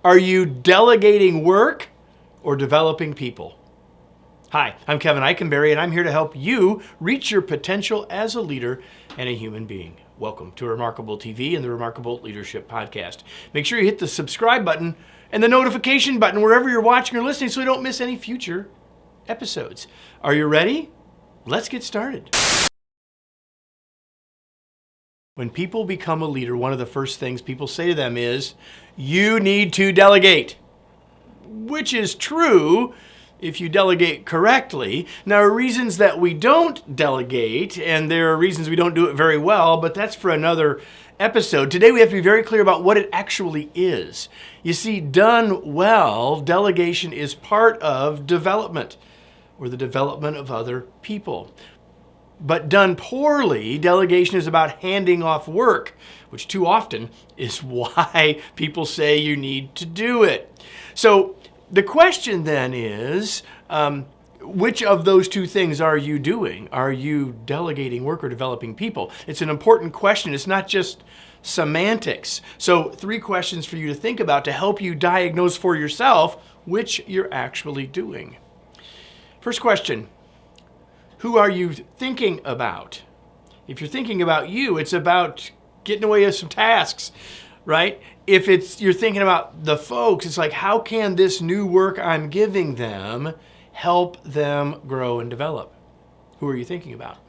Are you delegating work or developing people? Hi, I'm Kevin Eikenberry, and I'm here to help you reach your potential as a leader and a human being. Welcome to Remarkable TV and the Remarkable Leadership Podcast. Make sure you hit the subscribe button and the notification button wherever you're watching or listening so you don't miss any future episodes. Are you ready? Let's get started. When people become a leader, one of the first things people say to them is, you need to delegate, which is true if you delegate correctly. Now, there are reasons that we don't delegate, and there are reasons we don't do it very well, but that's for another episode. Today, we have to be very clear about what it actually is. You see, done well, delegation is part of development, or the development of other people. But done poorly, delegation is about handing off work, which too often is why people say you need to do it. So the question then is, which of those two things are you doing? Are you delegating work or developing people? It's an important question. It's not just semantics. So 3 questions for you to think about to help you diagnose for yourself which you're actually doing. First question. Who are you thinking about? If you're thinking about you, it's about getting away with some tasks, right? If you're thinking about the folks, it's like, how can this new work I'm giving them help them grow and develop? Who are you thinking about?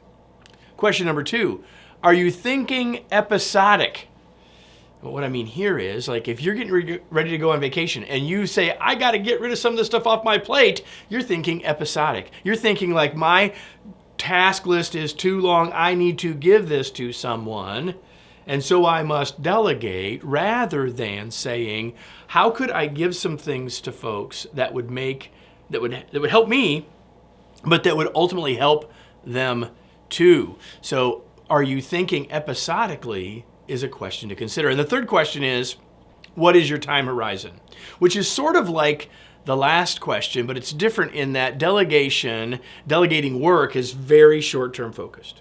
Question number 2, are you thinking episodic? Well, what I mean here is, like, if you're getting ready to go on vacation and you say, I got to get rid of some of this stuff off my plate, you're thinking episodic. You're thinking like, my task list is too long, I need to give this to someone, and so I must delegate, rather than saying, how could I give some things to folks that would help me, but that would ultimately help them too. So are you thinking episodically is a question to consider. And the third question is, what is your time horizon? Which is sort of like the last question, but it's different in that delegating work is very short-term focused.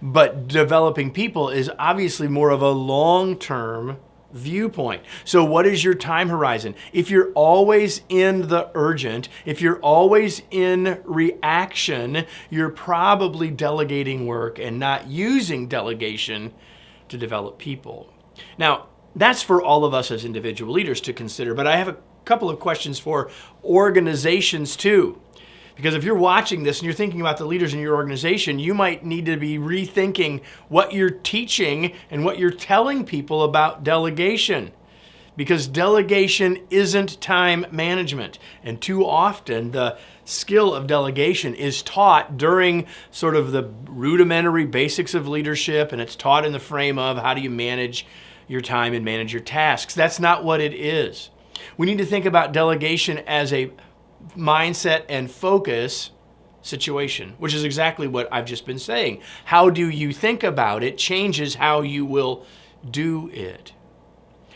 But developing people is obviously more of a long-term viewpoint. So what is your time horizon? If you're always in the urgent, if you're always in reaction, you're probably delegating work and not using delegation to develop people. Now, that's for all of us as individual leaders to consider, but I have a couple of questions for organizations too. Because if you're watching this and you're thinking about the leaders in your organization, you might need to be rethinking what you're teaching and what you're telling people about delegation. Because delegation isn't time management. And too often, the skill of delegation is taught during sort of the rudimentary basics of leadership, and it's taught in the frame of how do you manage your time and manage your tasks. That's not what it is. We need to think about delegation as a mindset and focus situation, which is exactly what I've just been saying. How do you think about it changes how you will do it.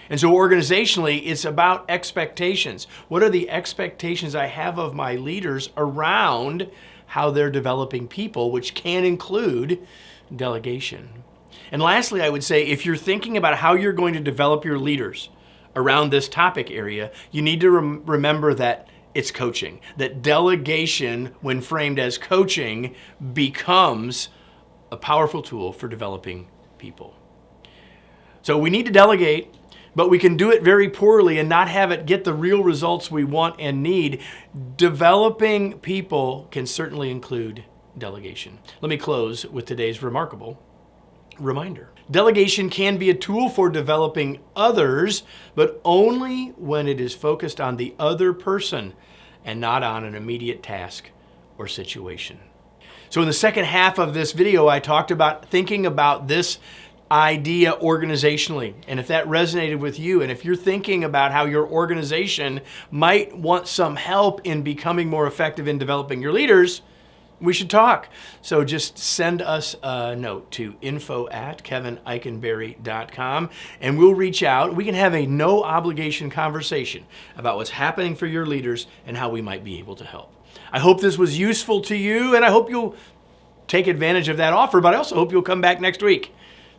And so organizationally, it's about expectations. What are the expectations I have of my leaders around how they're developing people, which can include delegation? And lastly, I would say, if you're thinking about how you're going to develop your leaders around this topic area, you need to remember that it's coaching. That delegation, when framed as coaching, becomes a powerful tool for developing people. So we need to delegate, but we can do it very poorly and not have it get the real results we want and need. Developing people can certainly include delegation. Let me close with today's remarkable reminder. Delegation can be a tool for developing others, but only when it is focused on the other person and not on an immediate task or situation. So in the second half of this video, I talked about thinking about this idea organizationally. And if that resonated with you, and if you're thinking about how your organization might want some help in becoming more effective in developing your leaders, we should talk. So just send us a note to info@kevineikenberry.com and we'll reach out. We can have a no obligation conversation about what's happening for your leaders and how we might be able to help. I hope this was useful to you, and I hope you'll take advantage of that offer, but I also hope you'll come back next week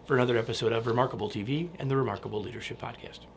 for another episode of Remarkable TV and the Remarkable Leadership Podcast.